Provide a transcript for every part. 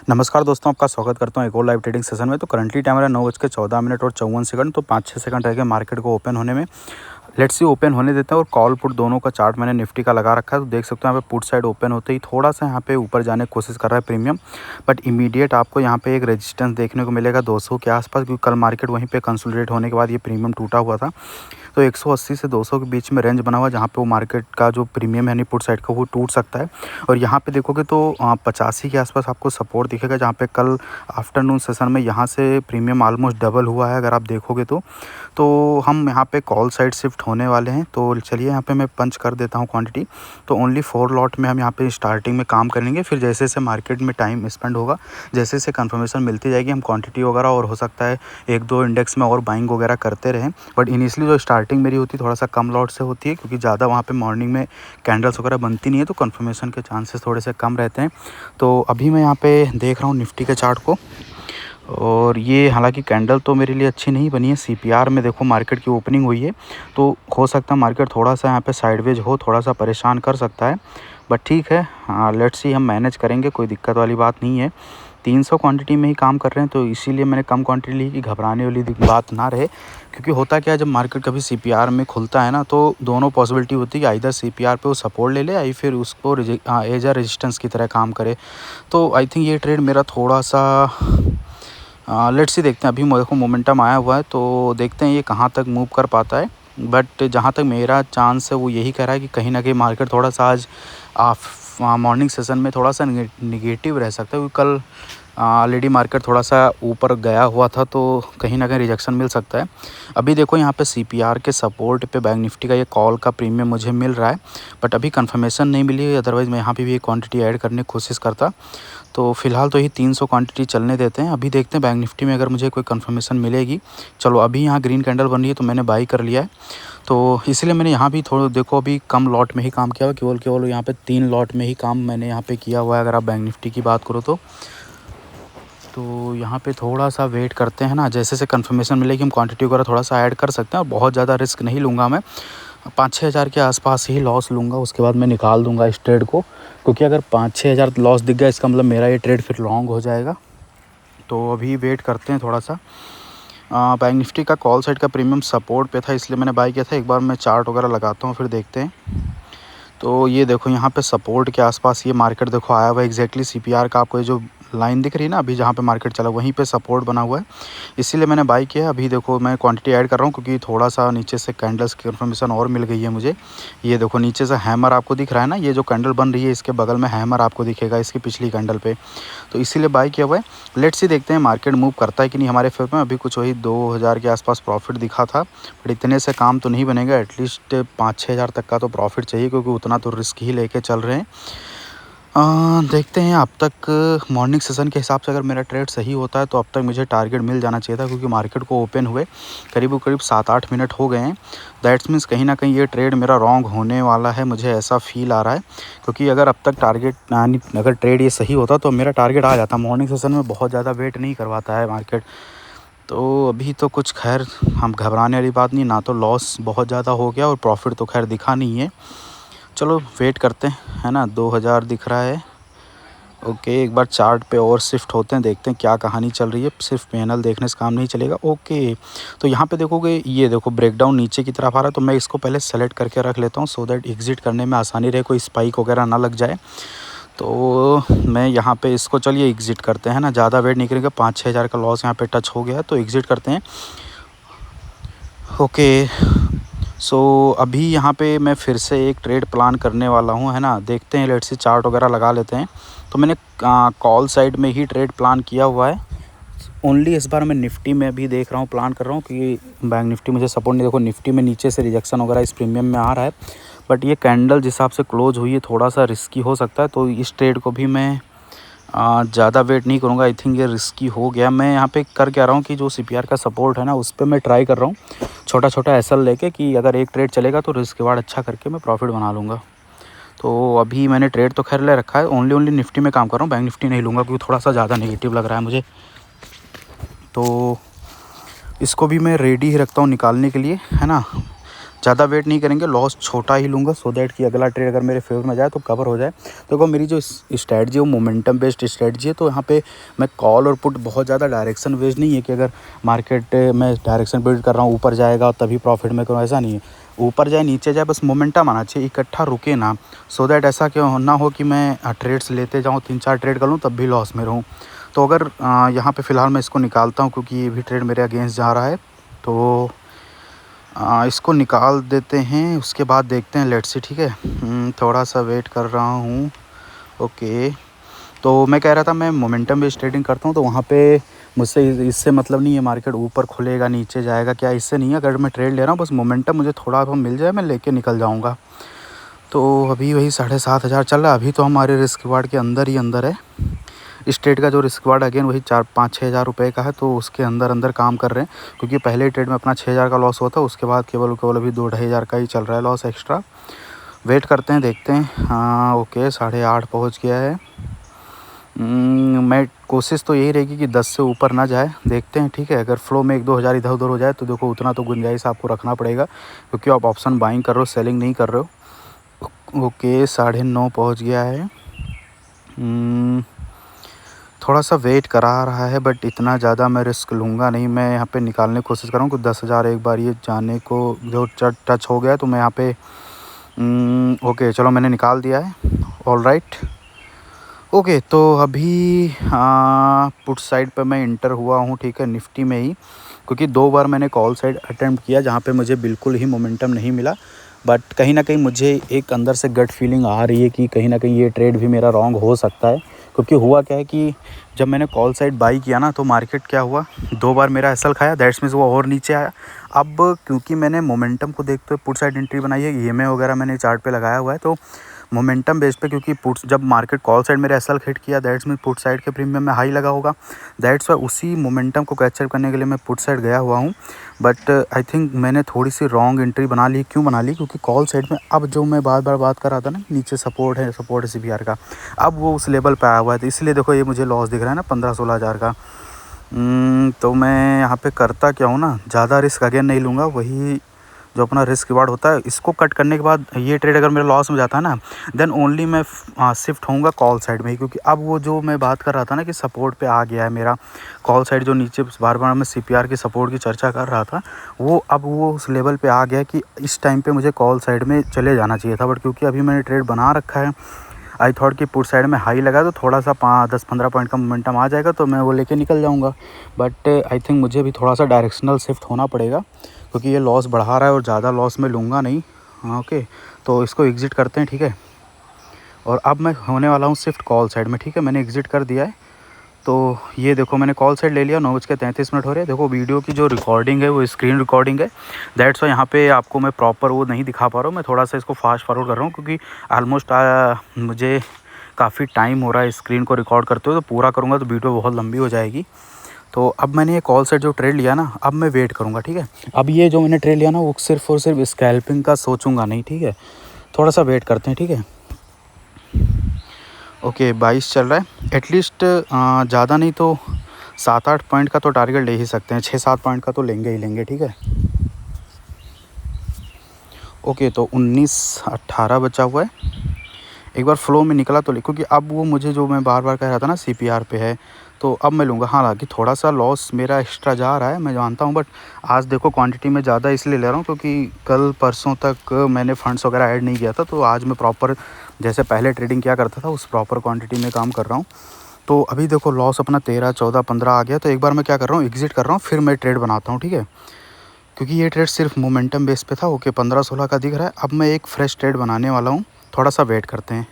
नमस्कार दोस्तों, आपका स्वागत करता हूं एक और लाइव ट्रेडिंग सेशन में। तो करंटली टाइम है 9:14 और 54 सेकंड। तो 5-6 सेकंड रह गए मार्केट को ओपन होने में। लेट्स सी ओपन होने देते हैं। और कॉल पुट दोनों का चार्ट मैंने निफ्टी का लगा रखा है। तो देख सकते हो यहाँ पे पुट साइड ओपन होते ही थोड़ा सा यहाँ पे ऊपर जाने की कोशिश कर रहा है प्रीमियम, बट इमीडिएट आपको यहाँ पे एक रेजिस्टेंस देखने को मिलेगा 200 के आसपास, क्योंकि कल मार्केट वहीं पे कंसोलिडेट होने के बाद ये प्रीमियम टूटा हुआ था। तो 180 से 200 के बीच में रेंज बना हुआ है, जहाँ पे वो मार्केट का जो प्रीमियम है यानी पुट साइड का वो टूट सकता है। और यहाँ पे देखोगे तो 85 के आसपास आपको सपोर्ट दिखेगा, जहाँ पे कल आफ्टरनून सेशन में यहाँ से प्रीमियम ऑलमोस्ट डबल हुआ है अगर आप देखोगे तो हम यहाँ पे कॉल साइड शिफ्ट होने वाले हैं। तो चलिए यहाँ पे मैं पंच कर देता हूँ क्वांटिटी। तो ओनली 4 लॉट में हम यहाँ पे स्टार्टिंग में काम करेंगे, फिर जैसे जैसे मार्केट में टाइम स्पेंड होगा, जैसे जैसे कंफर्मेशन मिलती जाएगी, हम क्वांटिटी वगैरह और हो सकता है 1-2 इंडेक्स में और बाइंग वगैरह करते रहें। बट इनिशियली जो स्टार्टिंग मेरी होती है थोड़ा सा कम लॉट से होती है, क्योंकि ज़्यादा वहाँ पे मॉर्निंग में कैंडल्स वगैरह बनती नहीं है, तो कंफर्मेशन के चांसेस थोड़े से कम रहते हैं। तो अभी मैं यहाँ पे देख रहा हूँ निफ्टी के चार्ट को, और ये हालांकि कैंडल तो मेरे लिए अच्छी नहीं बनी है। सीपीआर में देखो मार्केट की ओपनिंग हुई है, तो हो सकता है मार्केट थोड़ा सा यहाँ पे साइडवेज हो, थोड़ा सा परेशान कर सकता है। बट ठीक है, लेट्स सी, हम मैनेज करेंगे, कोई दिक्कत वाली बात नहीं है। 300 क्वांटिटी में ही काम कर रहे हैं, तो इसीलिए मैंने कम क्वांटिटी ली कि घबराने वाली बात ना रहे। क्योंकि होता क्या है, जब मार्केट कभी सीपीआर में खुलता है ना, तो दोनों पॉसिबिलिटी होती है कि आइदर सीपीआर पे वो सपोर्ट ले ले या फिर उसको एज अ रेजिस्टेंस की तरह काम करे। तो आई थिंक ये ट्रेड मेरा थोड़ा सा लेट्स सी, देखते हैं। अभी देखो मोमेंटम आया हुआ है, तो देखते हैं ये कहाँ तक मूव कर पाता है। बट जहाँ तक मेरा चांस है वो यही कह रहा है कि कहीं ना कहीं मार्केट थोड़ा सा आज मॉर्निंग सेशन में थोड़ा सा निगेटिव रह सकता है, क्योंकि कल ऑलरेडी मार्केट थोड़ा सा ऊपर गया हुआ था, तो कहीं ना कहीं रिजेक्शन मिल सकता है। अभी देखो यहाँ पे सीपीआर के सपोर्ट पे बैंक निफ्टी का ये कॉल का प्रीमियम मुझे मिल रहा है, बट अभी कंफर्मेशन नहीं मिली है। अदरवाइज़ मैं यहाँ पे भी एक क्वांटिटी ऐड करने की कोशिश करता। तो फिलहाल तो ये 300 क्वांटिटी चलने देते हैं। अभी देखते हैं बैंक निफ्टी में अगर मुझे कोई कंफर्मेशन मिलेगी। चलो, अभी यहाँ ग्रीन कैंडल बन रही है, तो मैंने बाई कर लिया है। तो इसलिए मैंने यहाँ भी थोड़ा देखो अभी कम लॉट में ही काम किया हुआ, केवल यहाँ पे 3 लॉट में ही काम मैंने यहाँ पे किया हुआ है अगर आप बैंक निफ्टी की बात करो तो यहाँ पे थोड़ा सा वेट करते हैं ना, जैसे से कंफर्मेशन मिलेगी हम क्वांटिटी वगैरह थोड़ा सा ऐड कर सकते हैं। और बहुत ज़्यादा रिस्क नहीं लूँगा मैं, 5-6 हज़ार के आसपास ही लॉस लूँगा, उसके बाद मैं निकाल दूँगा इस ट्रेड को। क्योंकि अगर 5-6 हज़ार लॉस दिख गया, इसका मतलब मेरा ये ट्रेड फिर लॉन्ग हो जाएगा। तो अभी वेट करते हैं थोड़ा सा। बैंक निफ्टी का कॉल साइड का प्रीमियम सपोर्ट पे था, इसलिए मैंने बाई किया था। एक बार मैं चार्ट वगैरह लगाता हूँ, फिर देखते हैं। तो ये देखो यहाँ पे सपोर्ट के आसपास ये मार्केट देखो आया हुआ है एग्जैक्टली। सीपीआर का आपको ये जो लाइन दिख रही है ना, अभी जहाँ पे मार्केट चला वहीं पे सपोर्ट बना हुआ है, इसीलिए मैंने बाई किया है। अभी देखो मैं क्वांटिटी ऐड कर रहा हूँ, क्योंकि थोड़ा सा नीचे से कैंडल्स की कंफर्मेशन और मिल गई है मुझे। ये देखो नीचे से हैमर आपको दिख रहा है ना, ये जो कैंडल बन रही है इसके बगल में हैमर आपको दिखेगा इसकी पिछली कैंडल पे, तो इसीलिए बाई किया हुआ है। लेट्स सी, देखते हैं मार्केट मूव करता है कि नहीं हमारे फेवर में। अभी कुछ वही 2000 के आसपास प्रॉफिट दिखा था, बट इतने से काम तो नहीं बनेगा। एटलीस्ट 5-6 हज़ार तक का तो प्रॉफिट चाहिए, क्योंकि उतना तो रिस्क ही लेके चल रहे हैं। देखते हैं। अब तक मॉर्निंग सेशन के हिसाब से अगर मेरा ट्रेड सही होता है तो अब तक मुझे टारगेट मिल जाना चाहिए था, क्योंकि मार्केट को ओपन हुए करीब 7-8 मिनट हो गए हैं। दैट्स मीन्स कहीं ना कहीं ये ट्रेड मेरा रॉन्ग होने वाला है, मुझे ऐसा फील आ रहा है। क्योंकि अगर अब तक टारगेट अगर ट्रेड ये सही होता तो मेरा टारगेट आ जाता। मॉर्निंग सेशन में बहुत ज़्यादा वेट नहीं करवाता है मार्केट। तो अभी तो कुछ खैर हम घबराने वाली बात नहीं, ना तो लॉस बहुत ज़्यादा हो गया और प्रॉफिट तो खैर दिखा नहीं है। चलो वेट करते हैं, है ना। 2000 दिख रहा है। ओके, एक बार चार्ट पे और शिफ्ट होते हैं, देखते हैं क्या कहानी चल रही है। सिर्फ पैनल देखने से काम नहीं चलेगा। ओके, तो यहाँ पे देखोगे, ये देखो ब्रेकडाउन नीचे की तरफ आ रहा है, तो मैं इसको पहले सेलेक्ट करके रख लेता हूँ, सो दैट एग्ज़िट करने में आसानी रहे, कोई स्पाइक वगैरह ना लग जाए। तो मैं यहाँ पे इसको, चलिए एग्ज़िट करते हैं ना, ज़्यादा वेट नहीं करेंगे। 5-6 हज़ार का लॉस यहाँ पे टच हो गया, तो एग्ज़िट करते हैं। ओके, सो अभी यहाँ पे मैं फिर से एक ट्रेड प्लान करने वाला हूँ, है ना। देखते हैं, लेट्स से चार्ट वगैरह लगा लेते हैं। तो मैंने कॉल साइड में ही ट्रेड प्लान किया हुआ है। ओनली इस बार मैं निफ्टी में भी देख रहा हूँ, प्लान कर रहा हूँ कि बैंक निफ्टी मुझे सपोर्ट नहीं। देखो निफ्टी में नीचे से रिजेक्शन वगैरह इस प्रीमियम में आ रहा है, बट ये कैंडल जिस हिसाब से क्लोज हुई है थोड़ा सा रिस्की हो सकता है। तो इस ट्रेड को भी मैं ज़्यादा वेट नहीं करूँगा। आई थिंक ये रिस्की हो गया। मैं यहाँ पे कर क्या रहा हूँ कि जो सीपीआर का सपोर्ट है ना, उस पर मैं ट्राई कर रहा हूँ छोटा छोटा एसएल लेके, कि अगर एक ट्रेड चलेगा तो रिस्क के बाद अच्छा करके मैं प्रॉफिट बना लूँगा। तो अभी मैंने ट्रेड तो खैर ले रखा है, ओनली निफ्टी में काम कर रहा हूँ। बैंक निफ्टी नहीं लूँगा, क्योंकि थोड़ा सा ज़्यादा नेगेटिव लग रहा है मुझे। तो इसको भी मैं रेडी ही रखता हूँ निकालने के लिए, है ना। ज़्यादा वेट नहीं करेंगे, लॉस छोटा ही लूँगा सो दैट कि अगला ट्रेड अगर मेरे फेवर में जाए तो कवर हो जाए। तो देखो मेरी जो स्ट्रैटेजी है वो मोमेंटम बेस्ड स्ट्रैटेजी है। तो यहाँ पे मैं कॉल और पुट बहुत ज़्यादा डायरेक्शन बेस्ड नहीं है कि अगर मार्केट में डायरेक्शन बिल्ड कर रहा हूँ ऊपर जाएगा तभी प्रॉफिट में करूँ, ऐसा नहीं है। ऊपर जाए नीचे जाए बस मोमेंटम आना चाहिए, इकट्ठा रुके ना, सो दैट ऐसा क्यों ना हो कि मैं ट्रेड्स लेते जाऊँ 3-4 ट्रेड कर लूँ तब भी लॉस में रहूँ। तो अगर यहाँ पे फ़िलहाल मैं इसको निकालता हूँ क्योंकि ये भी ट्रेड मेरे अगेंस्ट जा रहा है, तो इसको निकाल देते हैं, उसके बाद देखते हैं, लेट्स सी। ठीक है, थोड़ा सा वेट कर रहा हूँ। ओके, तो मैं कह रहा था मैं मोमेंटम बेस्ड ट्रेडिंग करता हूँ, तो वहाँ पे मुझसे इससे मतलब नहीं है मार्केट ऊपर खुलेगा नीचे जाएगा क्या, इससे नहीं है। अगर मैं ट्रेड ले रहा हूँ बस मोमेंटम मुझे थोड़ा सा मिल जाए मैं लेके निकल जाऊँगा। तो अभी वही 7,500 चल रहा है, अभी तो हमारे रिस्क रिवार्ड के अंदर ही अंदर है। इस ट्रेड का जो रिस्क रिवार्ड अगेन वही 4-5-6 हज़ार रुपये का है, तो उसके अंदर अंदर काम कर रहे हैं क्योंकि पहले ट्रेड में अपना 6,000 का लॉस हुआ था, उसके बाद केवल अभी 2-2.5 हज़ार का ही चल रहा है लॉस एक्स्ट्रा। वेट करते हैं, देखते हैं। हाँ ओके, 8:30 पहुँच गया है। मैं कोशिश तो यही रहेगी कि 10 से ऊपर ना जाए, देखते हैं। ठीक है, अगर फ्लो में 1-2 हज़ार इधर उधर हो जाए तो देखो उतना तो गुंजाइश आपको रखना पड़ेगा क्योंकि आप ऑप्शन बाइंग कर रहे हो, सेलिंग नहीं कर रहे हो। ओके, 9:30 पहुँच गया है। थोड़ा सा वेट करा रहा है बट इतना ज़्यादा मैं रिस्क लूँगा नहीं। मैं यहाँ पे निकालने की कोशिश कर रहा हूँ कि 10,000 एक बार ये जाने को जो टच हो गया तो मैं यहाँ पे ओके चलो मैंने निकाल दिया है। ऑल राइट, ओके, तो अभी पुट साइड पे मैं इंटर हुआ हूँ। ठीक है, निफ्टी में ही, क्योंकि 2 बार मैंने कॉल साइड अटेम्प्ट किया जहाँ पे मुझे बिल्कुल ही मोमेंटम नहीं मिला। बट कहीं ना कहीं मुझे एक अंदर से गट फीलिंग आ रही है कि कहीं ना कहीं ये ट्रेड भी मेरा रॉन्ग हो सकता है। क्योंकि हुआ क्या है कि जब मैंने कॉल साइड बाई किया ना तो मार्केट क्या हुआ, 2 बार मेरा एसएल खाया, दैट्स मीन्स वो और नीचे आया। अब क्योंकि मैंने मोमेंटम को देखते हुए पुट साइड एंट्री बनाई है, ईएमए वगैरह मैंने चार्ट पे लगाया हुआ है, तो मोमेंटम बेस पे, क्योंकि पुट्स जब मार्केट कॉल साइड मेरे एसएल हिट किया दैट्स मीन पुट साइड के प्रीमियम में हाई लगा होगा। दैट्स वाई उसी मोमेंटम को कैप्चर करने के लिए मैं पुट साइड गया हुआ हूँ। बट आई थिंक मैंने थोड़ी सी रॉन्ग एंट्री बना ली। क्यों बना ली? क्योंकि कॉल साइड में अब जो मैं बार बार बात कर रहा था ना, नीचे सपोर्ट है सीपीआर का, अब वो उस लेवल पे आया हुआ है, तो इसलिए देखो ये मुझे लॉस दिख रहा है ना 15-16 हज़ार का। तो मैं यहाँ पे करता क्या हूँ ना, ज़्यादा रिस्क अगेन नहीं लूँगा। वही जो अपना रिस्क रिवार्ड होता है, इसको कट करने के बाद ये ट्रेड अगर मेरा लॉस में जाता है ना, देन ओनली मैं शिफ्ट होऊंगा कॉल साइड में ही। क्योंकि अब वो जो मैं बात कर रहा था ना कि सपोर्ट पे आ गया है मेरा कॉल साइड, जो नीचे बार बार मैं सीपीआर की सपोर्ट की चर्चा कर रहा था, वो अब वो उस लेवल पे आ गया कि इस टाइम पे मुझे कॉल साइड में चले जाना चाहिए था। बट क्योंकि अभी मैंने ट्रेड बना रखा है, आई थॉट कि पुट साइड में हाई लगा तो थोड़ा सा 10-15 पॉइंट का मोमेंटम आ जाएगा तो मैं वो लेके निकल जाऊंगा। बट आई थिंक मुझे भी थोड़ा सा डायरेक्शनल शिफ्ट होना पड़ेगा क्योंकि ये लॉस बढ़ा रहा है और ज़्यादा लॉस मैं लूँगा नहीं। हाँ ओके, तो इसको एग्ज़िट करते हैं। ठीक है, और अब मैं होने वाला हूँ शिफ्ट कॉल साइड में। ठीक है, मैंने एग्ज़िट कर दिया है। तो ये देखो मैंने कॉल साइड ले लिया। 9:33 हो रहे हैं। देखो वीडियो की जो रिकॉर्डिंग है वो स्क्रीन रिकॉर्डिंग है, दैट्स वाई यहाँ पे आपको मैं प्रॉपर वो नहीं दिखा पा रहा हूँ। मैं थोड़ा सा इसको फास्ट फॉरवर्ड कर रहा हूँ क्योंकि ऑलमोस्ट मुझे काफ़ी टाइम हो रहा है स्क्रीन को रिकॉर्ड करते हुए, तो पूरा करूँगा तो वीडियो बहुत लंबी हो जाएगी। तो अब मैंने ये कॉल साइड जो ट्रेड लिया ना, अब मैं वेट करूँगा। ठीक है, अब ये जो मैंने ट्रेड लिया ना वो सिर्फ और सिर्फ स्कैल्पिंग का सोचूंगा नहीं। ठीक है, थोड़ा सा वेट करते हैं। ठीक है, ओके 22 चल रहा है। एटलीस्ट ज़्यादा नहीं तो 7-8 पॉइंट का तो टारगेट ले ही सकते हैं, 6-7 पॉइंट का तो लेंगे ही लेंगे। ठीक है, ओके, तो 19-18 बचा हुआ है। एक बार फ्लो में निकला तो क्योंकि अब वो मुझे जो मैं बार बार कह रहा था ना सीपीआर पे है, तो अब मैं लूँगा। हालांकि थोड़ा सा लॉस मेरा एक्स्ट्रा जा रहा है मैं जानता हूँ, बट आज देखो क्वांटिटी में ज़्यादा इसलिए ले रहा हूँ क्योंकि कल परसों तक मैंने फंड्स वगैरह ऐड नहीं किया था, तो आज मैं प्रॉपर जैसे पहले ट्रेडिंग किया करता था उस प्रॉपर क्वांटिटी में काम कर रहा हूँ। तो अभी देखो लॉस अपना 13, 14, 15 आ गया। तो एक बार मैं क्या कर रहा हूँ, एग्ज़िट कर रहा हूँ, फिर मैं ट्रेड बनाता हूँ। ठीक है, क्योंकि ये ट्रेड सिर्फ मोमेंटम बेस पे था। ओके 15-16 का दिख रहा है। अब मैं एक फ्रेश ट्रेड बनाने वाला हूँ, थोड़ा सा वेट करते हैं।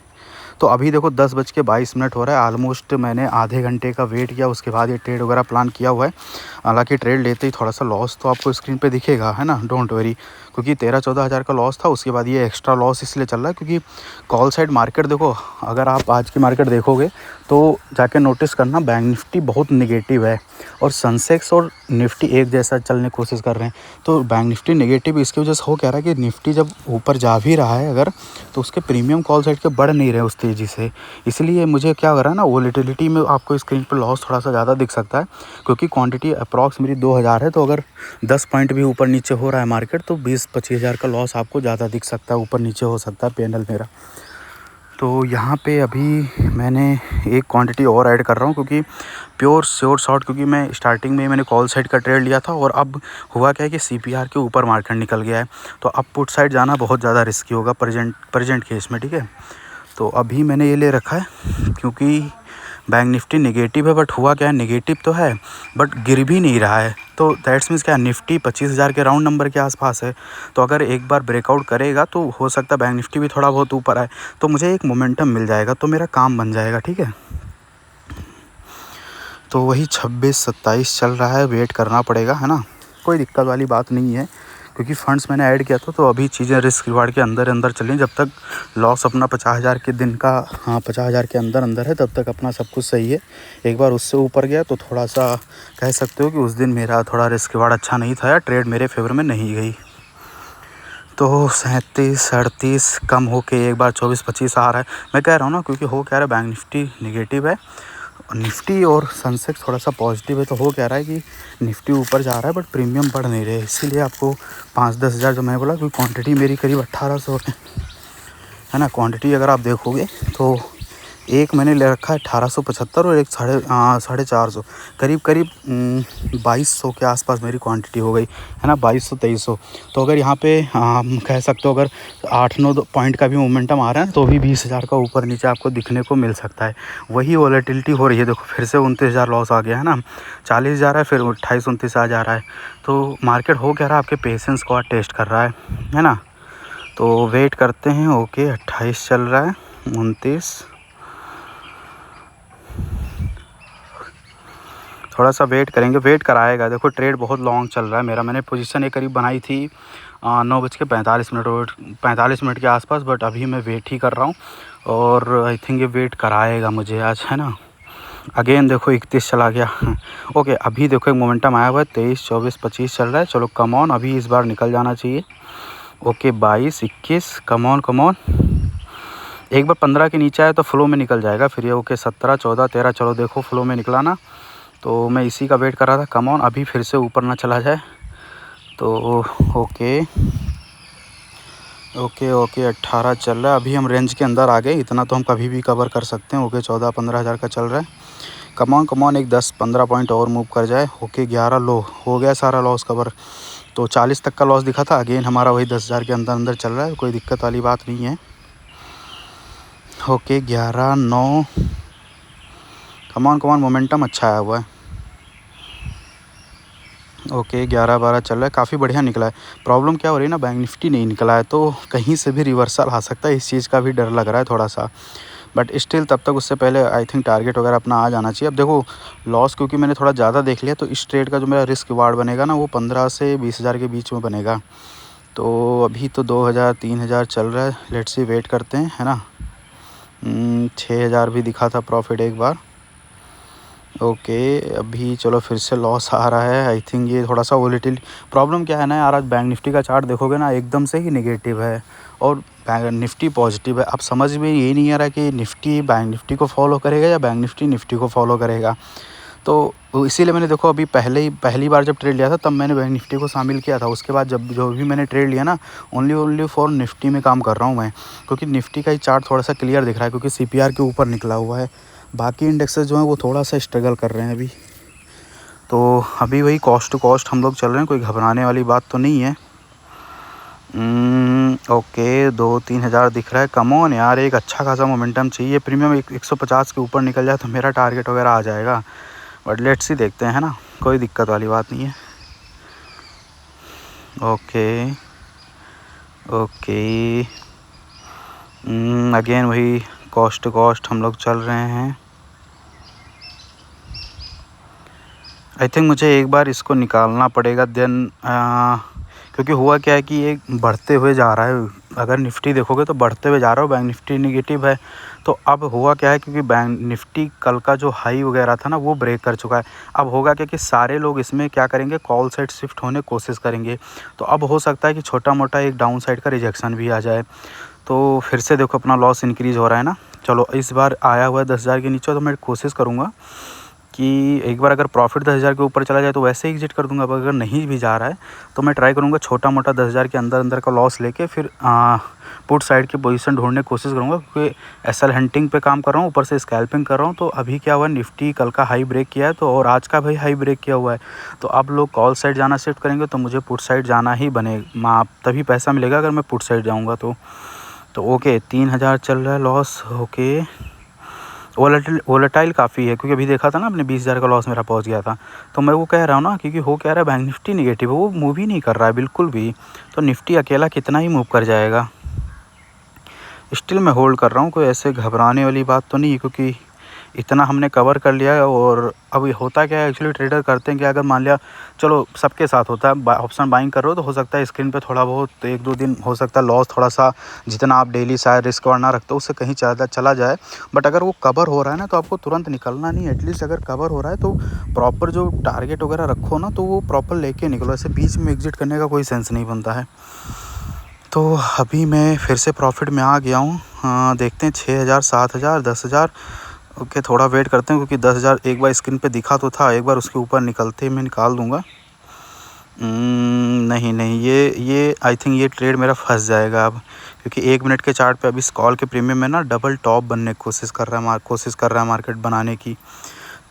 तो अभी देखो 10:22 हो रहा है। ऑलमोस्ट मैंने आधे घंटे का वेट किया, उसके बाद ये ट्रेड वगैरह प्लान किया हुआ है। हालांकि ट्रेड लेते ही थोड़ा सा लॉस तो आपको स्क्रीन पे दिखेगा, है ना, डोंट वरी। क्योंकि 13-14 हज़ार का लॉस था, उसके बाद ये एक्स्ट्रा लॉस इसलिए चल रहा है क्योंकि कॉल साइड मार्केट देखो, अगर आप आज की मार्केट देखोगे तो जाके नोटिस करना बैंक निफ्टी बहुत निगेटिव है और सेंसेक्स और निफ्टी एक जैसा चलने की कोशिश कर रहे हैं। तो बैंक निफ्टी नेगेटिव इसकी वजह से हो क्या रहा है कि निफ्टी जब ऊपर जा भी रहा है अगर, तो उसके प्रीमियम कॉल साइड के बढ़ नहीं रहे उस तेज़ी से, इसलिए मुझे क्या हो रहा है ना, वोलेटिलिटी में आपको स्क्रीन पर लॉस थोड़ा सा ज़्यादा दिख सकता है, क्योंकि क्वांटिटी अप्रॉक्स मेरी 2000 है। तो अगर 10 पॉइंट भी ऊपर नीचे हो रहा है मार्केट, तो 20-25 हज़ार का लॉस आपको ज़्यादा दिख सकता है, ऊपर नीचे हो सकता है पैनल मेरा। तो यहाँ पे अभी मैंने एक क्वांटिटी और ऐड कर रहा हूँ, क्योंकि प्योर श्योर शॉट, क्योंकि मैं स्टार्टिंग में मैंने कॉल साइड का ट्रेड लिया था, और अब हुआ क्या है कि सीपीआर के ऊपर मार्केट निकल गया है, तो अब पुट साइड जाना बहुत ज़्यादा रिस्की होगा प्रेजेंट केस में, ठीक है। तो अभी मैंने ये ले रखा है, क्योंकि बैंक निफ्टी नेगेटिव है, बट हुआ क्या है, नेगेटिव तो है बट गिर भी नहीं रहा है। तो दैट्स मीन्स क्या, निफ्टी 25,000 के राउंड नंबर के आसपास है। तो अगर एक बार ब्रेकआउट करेगा तो हो सकता है बैंक निफ्टी भी थोड़ा बहुत ऊपर आए, तो मुझे एक मोमेंटम मिल जाएगा, तो मेरा काम बन जाएगा, ठीक है। तो वही 26-27 चल रहा है, वेट करना पड़ेगा, है ना, कोई दिक्कत वाली बात नहीं है, क्योंकि फंड्स मैंने ऐड किया था। तो अभी चीज़ें रिस्क रिवार्ड के अंदर अंदर चल रही, जब तक लॉस अपना 50,000 के दिन का, हाँ 50,000 के अंदर अंदर है, तब तक अपना सब कुछ सही है। एक बार उससे ऊपर गया तो थोड़ा सा कह सकते हो कि उस दिन मेरा थोड़ा रिस्क रिवार्ड अच्छा नहीं था, या ट्रेड मेरे फेवर में नहीं गई। तो 37-38 कम होके एक बार 24-25 आ रहा है। मैं कह रहा हूँ ना, क्योंकि हो क्या रहा है, बैंक निफ्टी नेगेटिव है, निफ्टी और सेंसेक्स थोड़ा सा पॉजिटिव है। तो हो क्या रहा है कि निफ्टी ऊपर जा रहा है, बट प्रीमियम बढ़ नहीं रहे, इसीलिए आपको 5-10 हज़ार जो मैं बोला, क्योंकि क्वांटिटी मेरी करीब 1800 है ना। क्वांटिटी अगर आप देखोगे तो एक मैंने ले रखा है 1875, और एक 450, करीब 2200 के आसपास मेरी क्वांटिटी हो गई, है ना, 2200-2300। तो अगर यहाँ पे कह सकते हो, अगर 8-9 पॉइंट का भी मोमेंटम आ रहा है, तो भी 20,000 का ऊपर नीचे आपको दिखने को मिल सकता है। वही वॉलेटिलिटी हो रही है, देखो फिर से 29,000 लॉस आ गया, है ना, 40 जा रहा है, फिर 28-29 आ जा रहा है। तो मार्केट हो क्या रहा है, आपके पेशेंस को टेस्ट कर रहा है ना। तो वेट करते हैं। ओके 28 चल रहा है, 29, थोड़ा सा वेट करेंगे, वेट कराएगा। देखो ट्रेड बहुत लॉन्ग चल रहा है मेरा, मैंने पोजीशन एक करीब बनाई थी 9:45 और 45 मिनट के आसपास, बट अभी मैं वेट ही कर रहा हूँ, और आई थिंक ये वेट कराएगा मुझे आज, है ना। अगेन देखो 31 चला गया। ओके अभी देखो एक मोमेंटम आया हुआ है, 23, 24, 25 चल रहा है। चलो कम ऑन, अभी इस बार निकल जाना चाहिए। Okay 22, 21, come on. एक बार 15 के नीचे आया तो फ्लो में निकल जाएगा फिर ये। ओके 17, 14, 13, चलो देखो फ्लो में निकला ना, तो मैं इसी का वेट कर रहा था। कम ऑन, अभी फिर से ऊपर ना चला जाए। तो ओके 18 चल रहा है, अभी हम रेंज के अंदर आ गए, इतना तो हम कभी भी कवर कर सकते हैं। ओके 14-15 हज़ार का चल रहा है। कम ऑन, एक 10-15 पॉइंट और मूव कर जाए। ओके 11 लो हो गया, सारा लॉस कवर। तो 40 तक का लॉस दिखा था, अगेन हमारा वही 10,000 के अंदर चल रहा है, कोई दिक्कत वाली बात नहीं है। ओके 11, 9, कम ऑन, मोमेंटम अच्छा आया हुआ है। ओके 11, 12 चल रहा है, काफ़ी बढ़िया निकला है। प्रॉब्लम क्या हो रही है ना, बैंक निफ्टी नहीं निकला है, तो कहीं से भी रिवर्सल आ सकता है, इस चीज़ का भी डर लग रहा है थोड़ा सा। बट स्टिल तब तक उससे पहले आई थिंक टारगेट वगैरह अपना आ जाना चाहिए। अब देखो लॉस क्योंकि मैंने थोड़ा ज़्यादा देख लिया, तो इस ट्रेड का जो मेरा रिस्क रिवार्ड बनेगा ना, वो 15 से 20 हज़ार के बीच में बनेगा। तो अभी तो 2,000 3,000 चल रहा है, लेट्स सी वेट करते हैं, है ना। 6,000 भी दिखा था प्रॉफिट एक बार। ओके अभी चलो फिर से लॉस आ रहा है। आई थिंक ये थोड़ा सा वोलेटिल प्रॉब्लम क्या है ना यार, आज बैंक निफ्टी का चार्ट देखोगे ना, एकदम से ही नेगेटिव है और बैंक निफ्टी पॉजिटिव है। अब समझ में ये नहीं आ रहा कि निफ्टी बैंक निफ्टी को फॉलो करेगा या बैंक निफ्टी निफ्टी को फॉलो करेगा। तो इसीलिए मैंने देखो अभी पहली बार जब ट्रेड लिया था, तब मैंने बैंक निफ्टी को शामिल किया था। उसके बाद जब जो भी मैंने ट्रेड लिया ना, ओनली फॉर निफ्टी में काम कर रहा हूँ मैं, क्योंकि निफ्टी का ही चार्ट थोड़ा सा क्लियर दिख रहा है, क्योंकि सीपीआर के ऊपर निकला हुआ है। बाकी इंडेक्सेस जो हैं वो थोड़ा सा स्ट्रगल कर रहे हैं अभी। तो अभी वही कॉस्ट टू कॉस्ट हम लोग चल रहे हैं, कोई घबराने वाली बात तो नहीं है। ओके 2-3 हज़ार दिख रहा है। कम ऑन यार, एक अच्छा खासा मोमेंटम चाहिए। प्रीमियम 150 के ऊपर निकल जाए तो मेरा टारगेट वगैरह आ जाएगा, बट लेट्स ही देखते हैं, है ना, कोई दिक्कत वाली बात नहीं है। ओके अगेन वही कॉस्ट टू कॉस्ट हम लोग चल रहे हैं। आई थिंक मुझे एक बार इसको निकालना पड़ेगा देन, क्योंकि हुआ क्या है कि ये बढ़ते हुए जा रहा है। अगर निफ्टी देखोगे तो बढ़ते हुए जा रहा है, बैंक निफ्टी निगेटिव है। तो अब हुआ क्या है, क्योंकि बैंक निफ्टी कल का जो हाई वगैरह था ना, वो ब्रेक कर चुका है। अब होगा क्या कि सारे लोग इसमें क्या करेंगे, कॉल साइड शिफ्ट होने की कोशिश करेंगे। तो अब हो सकता है कि छोटा मोटा एक डाउन साइड का रिजेक्शन भी आ जाए। तो फिर से देखो अपना लॉस इंक्रीज़ हो रहा है ना, चलो इस बार आया हुआ है 10,000 के नीचे, तो मैं कोशिश करूँगा कि एक बार अगर प्रॉफिट 10,000 के ऊपर चला जाए तो वैसे ही एग्जिट कर दूंगा। अब अगर नहीं भी जा रहा है तो मैं ट्राई करूँगा छोटा मोटा 10,000 के अंदर अंदर का लॉस लेके फिर पुट साइड की पोजीशन ढूंढने की कोशिश करूँगा, क्योंकि एसएल हंटिंग पे काम कर रहा हूँ, ऊपर से स्कैल्पिंग कर रहा हूँ। तो अभी क्या हुआ, निफ्टी कल का हाई ब्रेक किया है तो, और आज का भी हाई ब्रेक किया हुआ है, तो अब लोग कॉल साइड जाना शिफ्ट करेंगे, तो मुझे पुट साइड जाना ही बनेगा, तभी पैसा मिलेगा अगर मैं पुट साइड जाऊँगा तो ओके 3,000 चल रहा है लॉस। ओके वोलेटाइल काफ़ी है, क्योंकि अभी देखा था ना अपने 20,000 का लॉस मेरा पहुंच गया था। तो मैं वो कह रहा हूँ ना, क्योंकि हो क्या रहा है, बैंक निफ्टी निगेटिव है, वो मूव ही नहीं कर रहा है बिल्कुल भी। तो निफ्टी अकेला कितना ही मूव कर जाएगा। स्टिल मैं होल्ड कर रहा हूँ, कोई ऐसे घबराने वाली बात तो नहीं है, क्योंकि इतना हमने कवर कर लिया है। और अभी होता क्या है एक्चुअली, ट्रेडर करते हैं कि अगर मान लिया, चलो सबके साथ होता है, ऑप्शन बाइंग कर रहे हो तो हो सकता है स्क्रीन पे थोड़ा बहुत 1-2 दिन हो सकता है लॉस थोड़ा सा, जितना आप डेली शायद रिस्क ना रखते हो उससे कहीं ज़्यादा चला जाए। बट अगर वो कवर हो रहा है ना तो आपको तुरंत निकलना नहीं, एटलीस्ट अगर कवर हो रहा है तो प्रॉपर जो टारगेट वगैरह रखो ना, तो वो प्रॉपर लेके निकलो, ऐसे बीच में एग्जिट करने का कोई सेंस नहीं बनता है। तो अभी मैं फिर से प्रॉफिट में आ गया हूँ। देखते हैं 6,000, 7,000, 10,000। ओके थोड़ा वेट करते हैं, क्योंकि 10,000 एक बार स्क्रीन पे दिखा तो था, एक बार उसके ऊपर निकलते ही मैं निकाल दूंगा। नहीं नहीं, ये आई थिंक ये ट्रेड मेरा फंस जाएगा अब, क्योंकि 1 मिनट के चार्ट पे अभी इस कॉल के प्रीमियम में ना डबल टॉप बनने की कोशिश कर रहा है मार्केट बनाने की।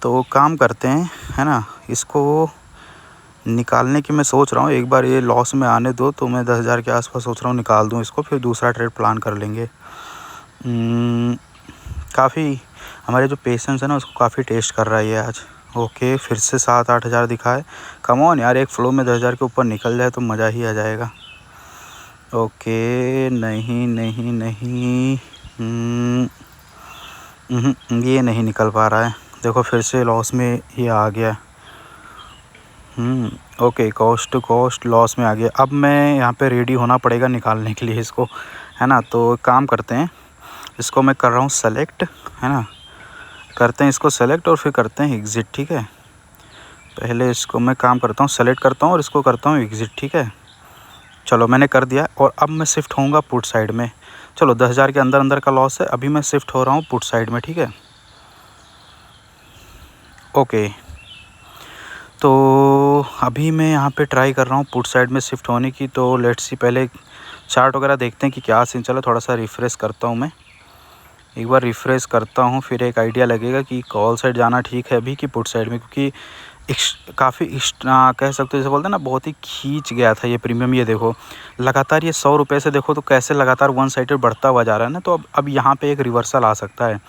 तो काम करते हैं, है ना, इसको निकालने की मैं सोच रहा हूँ। एक बार ये लॉस में आने दो, तो मैं 10,000 के आसपास सोच रहा हूँ निकाल दूँ इसको, फिर दूसरा ट्रेड प्लान कर लेंगे। काफ़ी हमारे जो पेशेंस है ना उसको काफ़ी टेस्ट कर रहा है ये आज। ओके फिर से 7-8 हज़ार दिखाए, कम ऑन यार, एक फ्लो में 10,000 के ऊपर निकल जाए तो मज़ा ही आ जाएगा। ओके नहीं नहीं नहीं, ये नहीं निकल पा रहा है, देखो फिर से लॉस में ये आ गया। Okay cost to cost loss में आ गया। अब मैं यहाँ पे रेडी होना पड़ेगा निकालने के लिए इसको, है ना। तो काम करते हैं, इसको मैं कर रहा हूँ सेलेक्ट, है ना, करते हैं इसको सेलेक्ट और फिर करते हैं एग्ज़िट, ठीक है। पहले इसको मैं काम करता हूँ, सेलेक्ट करता हूँ और इसको करता हूँ एग्ज़िट, ठीक है। चलो मैंने कर दिया, और अब मैं शिफ्ट होऊंगा पुट साइड में। चलो 10,000 के अंदर अंदर का लॉस है, अभी मैं शिफ्ट हो रहा हूँ पुट साइड में, ठीक है। ओके तो अभी मैं यहाँ पे ट्राई कर रहा हूँ पुट साइड में शिफ्ट होने की। तो लेट्स सी, पहले चार्ट वगैरह देखते हैं कि क्या सीन चला। थोड़ा सा रिफ़्रेश करता हूँ मैं, एक बार रिफ़्रेश करता हूँ, फिर एक आइडिया लगेगा कि कॉल साइड जाना ठीक है अभी कि पुट साइड में, क्योंकि काफ़ी कह सकते हो जैसे बोलते हैं ना, बहुत ही खींच गया था ये प्रीमियम। ये देखो लगातार ये 100 रुपये से देखो तो कैसे लगातार वन साइडेड बढ़ता हुआ जा रहा है ना। तो अब यहाँ पे एक रिवर्सल आ सकता है,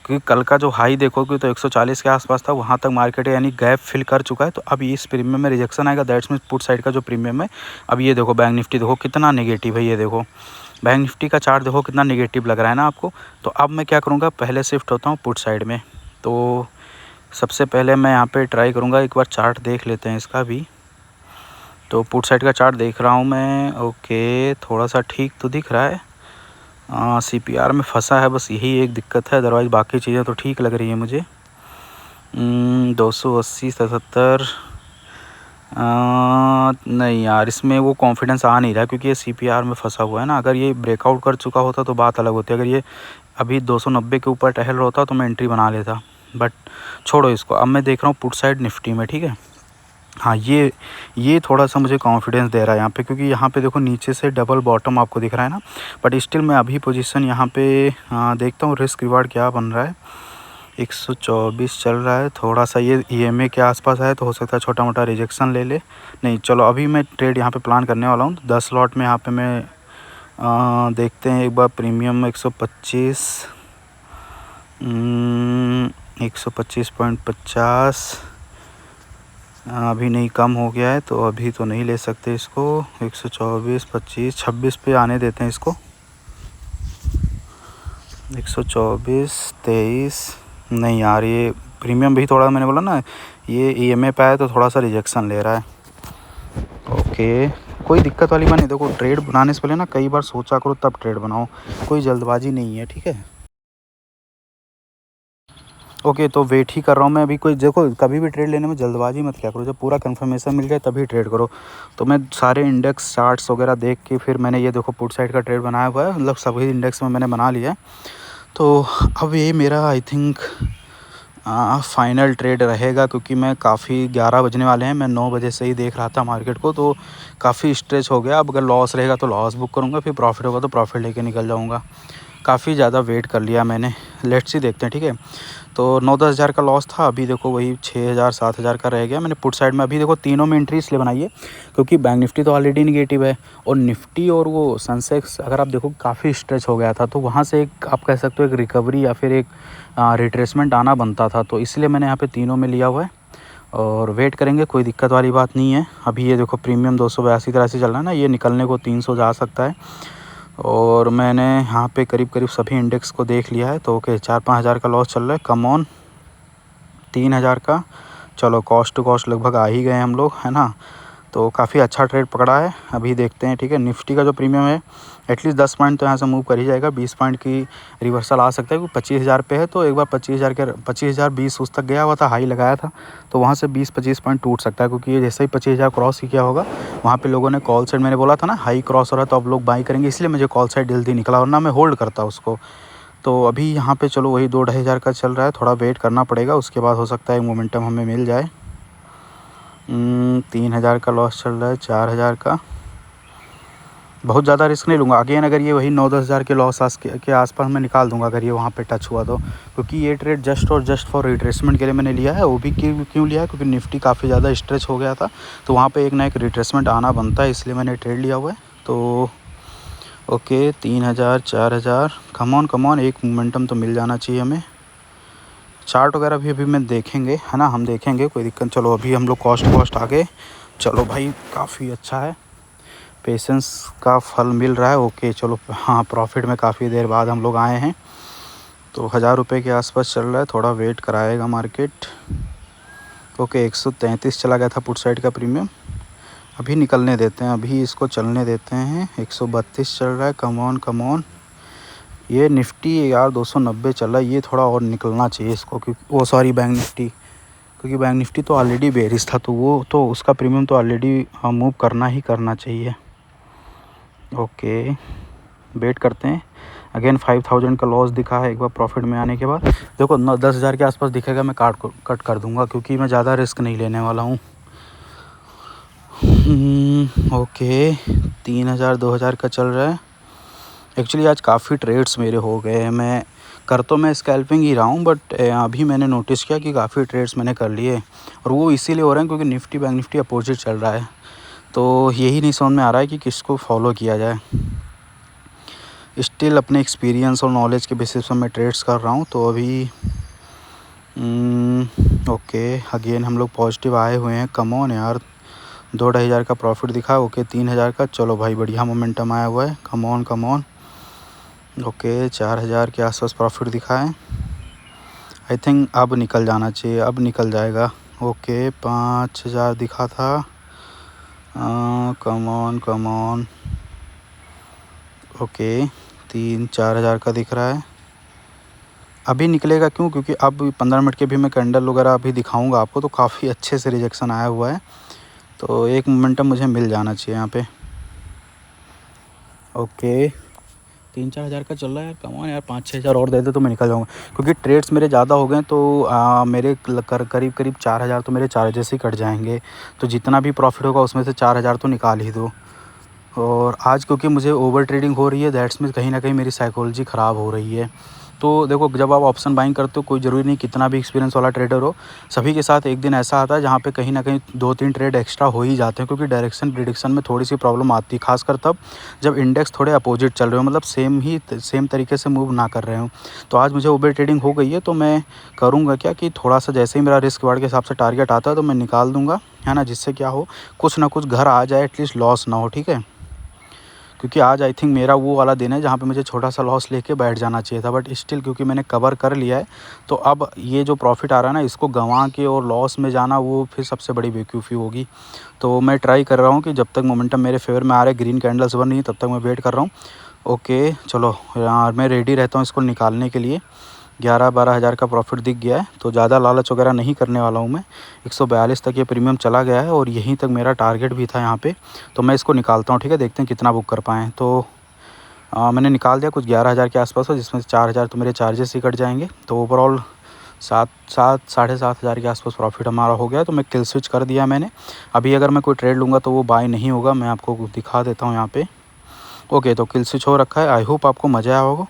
क्योंकि कल का जो हाई देखोगे तो 140 के आसपास था, वहाँ तक मार्केट यानी गैप फिल कर चुका है। तो अब इस प्रीमियम में रिजेक्शन आएगा, दैट्स मीन पुट साइड का जो प्रीमियम है। अब ये देखो बैंक निफ्टी देखो कितना नेगेटिव है, ये देखो बैंक निफ्टी का चार्ट देखो कितना नेगेटिव लग रहा है ना आपको। तो अब मैं क्या करूँगा, पहले शिफ्ट होता हूँ पुट साइड में। तो सबसे पहले मैं यहाँ पे ट्राई करूँगा, एक बार चार्ट देख लेते हैं इसका भी। तो पुट साइड का चार्ट देख रहा हूँ मैं। ओके थोड़ा सा ठीक तो दिख रहा है, CPR में फंसा है, बस यही एक दिक्कत है, अदरवाइज़ बाकी चीज़ें तो ठीक लग रही है मुझे। 280, 77, नहीं यार इसमें वो कॉन्फिडेंस आ नहीं रहा, क्योंकि ये CPR में फंसा हुआ है ना। अगर ये ब्रेकआउट कर चुका होता तो बात अलग होती, अगर ये अभी 290 के ऊपर टहल रहा होता तो मैं एंट्री बना लेता। बट छोड़ो इसको, अब मैं देख रहा हूँ पुट साइड निफ्टी में, ठीक है। हाँ ये थोड़ा सा मुझे कॉन्फिडेंस दे रहा है यहाँ पे, क्योंकि यहाँ पे देखो नीचे से डबल बॉटम आपको दिख रहा है ना। बट स्टिल मैं अभी पोजीशन यहाँ पे देखता हूँ रिस्क रिवार्ड क्या बन रहा है। 124 चल रहा है, थोड़ा सा ये EMA के आसपास है, तो हो सकता है छोटा मोटा रिजेक्शन ले ले। नहीं चलो अभी मैं ट्रेड यहाँ पे प्लान करने वाला हूँ 10 लॉट में। यहाँ पे मैं देखते हैं एक बार प्रीमियम 125, 125.50 अभी नहीं कम हो गया है, तो अभी तो नहीं ले सकते इसको। 124, 25, 26 पे आने देते हैं इसको। 124, 23, नहीं यार ये प्रीमियम भी थोड़ा, मैंने बोला ना ये EMA पे आया तो थोड़ा सा रिजेक्शन ले रहा है। ओके कोई दिक्कत वाली बात नहीं, देखो ट्रेड बनाने से पहले ना कई बार सोचा करो तब ट्रेड बनाओ, कोई जल्दबाजी नहीं है, ठीक है। ओके तो वेट ही कर रहा हूँ मैं अभी। कोई देखो कभी भी ट्रेड लेने में जल्दबाजी मत क्या करो, जब पूरा कंफर्मेशन मिल जाए तभी ट्रेड करो। तो मैं सारे इंडेक्स चार्ट्स वगैरह देख के फिर मैंने ये देखो पुट साइड का ट्रेड बनाया हुआ है, मतलब सभी इंडेक्स में मैंने बना लिया है। तो अब ये मेरा आई थिंक फाइनल ट्रेड रहेगा, क्योंकि मैं काफ़ी 11 बजने वाले हैं, मैं 9 बजे से ही देख रहा था मार्केट को, तो काफ़ी स्ट्रेच हो गया। अब अगर लॉस रहेगा तो लॉस बुक करूँगा, फिर प्रॉफिट होगा तो प्रॉफिट लेके निकल जाऊँगा। काफ़ी ज़्यादा वेट कर लिया मैंने, लेट्स ही देखते हैं, ठीक है। तो 9-10 हज़ार का लॉस था, अभी देखो वही 6,000-7 हज़ार का रह गया। मैंने पुट साइड में अभी देखो तीनों में एंट्री इसलिए बनाई है क्योंकि बैंक निफ्टी तो ऑलरेडी निगेटिव है, और निफ्टी और वो सेंसेक्स अगर आप देखो काफ़ी स्ट्रेच हो गया था, तो वहाँ से एक आप कह सकते हो एक रिकवरी या फिर एक रिट्रेसमेंट आना बनता था, तो इसलिए मैंने यहाँ पे तीनों में लिया हुआ है और वेट करेंगे, कोई दिक्कत वाली बात नहीं है। अभी ये देखो प्रीमियम 282-83 चल रहा है ना, ये निकलने को 300 जा सकता है, और मैंने यहाँ पे करीब करीब सभी इंडेक्स को देख लिया है। तो ओके 4-5 हज़ार का लॉस चल रहा है, कम ऑन 3 हज़ार का, चलो कॉस्ट टू कॉस्ट लगभग आ ही गए हम लोग, है ना। तो काफ़ी अच्छा ट्रेड पकड़ा है, अभी देखते हैं, ठीक है। निफ्टी का जो प्रीमियम है एटलीस्ट 10 पॉइंट तो यहाँ से मूव कर ही जाएगा, 20 पॉइंट की रिवर्सल आ सकता है, क्योंकि 25,000 पे है, तो एक बार 25,020 उस तक गया हुआ था, हाई लगाया था, तो वहाँ से 20-25 पॉइंट टूट सकता है, क्योंकि ये जैसे ही 25,000 क्रॉस किया होगा, वहाँ पे लोगों ने कॉल साइड, मैंने बोला था ना हाई क्रॉस हो रहा है तो अब लोग बाई करेंगे, इसलिए मुझे कॉल साइड जल्दी निकला, वरना मैं होल्ड करता उसको। तो अभी यहाँ पे चलो वही 2-2.5 हज़ार का चल रहा है, थोड़ा वेट करना पड़ेगा, उसके बाद हो सकता है मोमेंटम हमें मिल जाए। 3 हज़ार का लॉस चल रहा है, 4 हज़ार का, बहुत ज़्यादा रिस्क नहीं लूँगा। अगेन अगर ये वही 9-10 हज़ार के लॉस के आसपास मैं निकाल दूँगा अगर ये वहाँ पे टच हुआ तो, क्योंकि ये ट्रेड जस्ट फॉर रिट्रेसमेंट के लिए मैंने लिया है। वो भी क्यों लिया है, क्योंकि निफ्टी काफ़ी ज़्यादा स्ट्रेच हो गया था, तो वहाँ पे एक ना एक रिट्रेसमेंट आना बनता है, इसलिए मैंने ट्रेड लिया हुआ है। तो ओके 3 हज़ार 4 हज़ार, कम ऑन एक मोमेंटम तो मिल जाना चाहिए हमें। चार्ट वगैरह भी अभी मैं देखेंगे, है ना, हम देखेंगे, कोई दिक्कत। चलो अभी हम लोग कॉस्ट आ गए, चलो भाई काफ़ी अच्छा है, पेशेंस का फल मिल रहा है। ओके चलो, हाँ प्रॉफिट में काफ़ी देर बाद हम लोग आए हैं, तो 1,000 रुपये के आसपास चल रहा है, थोड़ा वेट कराएगा मार्केट। ओके 133 चला गया था पुट साइड का प्रीमियम, अभी निकलने देते हैं, अभी इसको चलने देते हैं। 132 चल रहा है, कम ऑन। ये निफ्टी यार 290 चल रहा है, ये थोड़ा और निकलना चाहिए इसको, क्योंकि वो सॉरी बैंक निफ्टी, क्योंकि बैंक निफ्टी तो ऑलरेडी बेरिश था, तो वो तो उसका प्रीमियम तो ऑलरेडी मूव करना ही करना चाहिए। ओके वेट करते हैं। अगेन 5,000 का लॉस दिखा है, एक बार प्रॉफिट में आने के बाद देखो 9-10 हज़ार के आसपास दिखेगा, मैं कट कर दूंगा, क्योंकि मैं ज़्यादा रिस्क नहीं लेने वाला हूँ। ओके 3 हज़ार 2 हज़ार का चल रहा है। एक्चुअली आज काफ़ी ट्रेड्स मेरे हो गए हैं, मैं कर तो मैं स्कैल्पिंग ही रहा हूँ, बट अभी मैंने नोटिस किया कि काफ़ी ट्रेड्स मैंने कर लिए, और वो इसीलिए हो रहे हैं क्योंकि निफ्टी बैंक निफ्टी अपोजिट चल रहा है, तो यही नहीं समझ में आ रहा है कि किसको फॉलो किया जाए। स्टिल अपने एक्सपीरियंस और नॉलेज के बेसिस पर मैं ट्रेड्स कर रहा हूँ। तो अभी ओके अगेन हम लोग पॉजिटिव आए हुए हैं, कम ऑन यार, 2-2.5 हज़ार का प्रॉफिट दिखा। ओके 3 हज़ार का, चलो भाई बढ़िया मोमेंटम आया हुआ है, कम ऑन। ओके 4 हज़ार के आसपास प्रॉफिट दिखा है, आई थिंक अब निकल जाना चाहिए, अब निकल जाएगा। ओके 5 हज़ार दिखा था, कम ऑन। ओके 3-4 हज़ार का दिख रहा है, अभी निकलेगा क्यों, क्योंकि अब 15 मिनट के भी मैं कैंडल वगैरह अभी दिखाऊंगा आपको, तो काफ़ी अच्छे से रिजेक्शन आया हुआ है, तो एक मोमेंटम मुझे मिल जाना चाहिए यहाँ पे। ओके 3-4 हज़ार का चल रहा है यार, कम ऑन यार, 5-6 हज़ार और दे दे तो मैं निकल जाऊँगा, क्योंकि ट्रेड्स मेरे ज़्यादा हो गए, तो मेरे करीब 4 हज़ार तो मेरे चार्जेस ही कट जाएंगे, तो जितना भी प्रॉफिट होगा उसमें से 4 हज़ार तो निकाल ही दो। और आज क्योंकि मुझे ओवर ट्रेडिंग हो रही है, दैट्स मीन कहीं ना कहीं मेरी साइकोलॉजी ख़राब हो रही है। तो देखो जब आप ऑप्शन बाइंग करते हो, कोई ज़रूरी नहीं कितना भी एक्सपीरियंस वाला ट्रेडर हो, सभी के साथ एक दिन ऐसा आता है जहाँ पे कहीं ना कहीं 2-3 ट्रेड एक्स्ट्रा हो ही जाते हैं, क्योंकि डायरेक्शन प्रिडिक्शन में थोड़ी सी प्रॉब्लम आती है, खासकर तब जब इंडेक्स थोड़े अपोजिट चल रहे हो, मतलब सेम तरीके से मूव ना कर रहे हो। तो आज मुझे ओवर ट्रेडिंग हो गई है, तो मैं करूँगा क्या कि थोड़ा सा जैसे ही मेरा रिस्क वार्ड के हिसाब से टारगेट आता है तो मैं निकाल दूँगा, है ना, जिससे क्या हो कुछ ना कुछ घर आ जाए, एटलीस्ट लॉस ना हो, ठीक है। क्योंकि आज आई थिंक मेरा वो वाला दिन है जहाँ पे मुझे छोटा सा लॉस लेके बैठ जाना चाहिए था, बट स्टिल क्योंकि मैंने कवर कर लिया है, तो अब ये जो प्रॉफिट आ रहा है ना, इसको गंवा के और लॉस में जाना वो फिर सबसे बड़ी बेवकूफ़ी होगी। तो मैं ट्राई कर रहा हूँ कि जब तक मोमेंटम मेरे फेवर में आ रहे, ग्रीन कैंडल्स बन रही तब तक मैं वेट कर रहा हूँ। ओके चलो यार, मैं रेडी रहता हूँ इसको निकालने के लिए। 11-12 हज़ार का प्रॉफिट दिख गया है, तो ज़्यादा लालच वगैरह नहीं करने वाला हूँ मैं। 142 तक ये प्रीमियम चला गया है, और यहीं तक मेरा टारगेट भी था यहाँ पे, तो मैं इसको निकालता हूँ, ठीक है। देखते हैं कितना बुक कर पाएँ। तो मैंने निकाल दिया कुछ 11,000 के आसपास हो, जिसमें से 4,000 तो मेरे चार्जेस ही कट जाएंगे। तो ओवरऑल 7,500 के आसपास प्रॉफिट हमारा हो गया। तो मैं किल स्विच कर दिया मैंने। अभी अगर मैं कोई ट्रेड लूँगा तो वो बाय नहीं होगा, मैं आपको दिखा देता हूँ यहाँ पे। ओके, तो किल स्विच हो रखा है। आई होप आपको मज़ा आया होगा।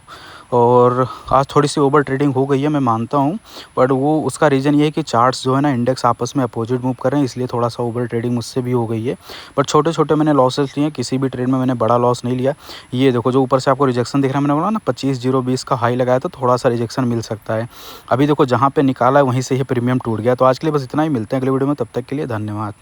और आज थोड़ी सी ओवर ट्रेडिंग हो गई है, मैं मानता हूँ, बट वो उसका रीज़न ये है कि चार्ट्स जो है ना, इंडेक्स आपस में अपोजिट मूव कर रहे हैं, इसलिए थोड़ा सा ओवर ट्रेडिंग मुझसे भी हो गई है। बट छोटे छोटे मैंने लॉसेस लिए हैं, किसी भी ट्रेड में मैंने बड़ा लॉस नहीं लिया। ये देखो, जो ऊपर से आपको रिजेक्शन दिख रहा है, मैंने बोला ना 25,020 का हाई लगाया, तो थोड़ा सा रिजेक्शन मिल सकता है। अभी देखो, जहाँ पे निकाला है वहीं से ही प्रीमियम टूट गया। तो आज के लिए बस इतना ही, मिलते हैं अगले वीडियो में, तब तक के लिए धन्यवाद।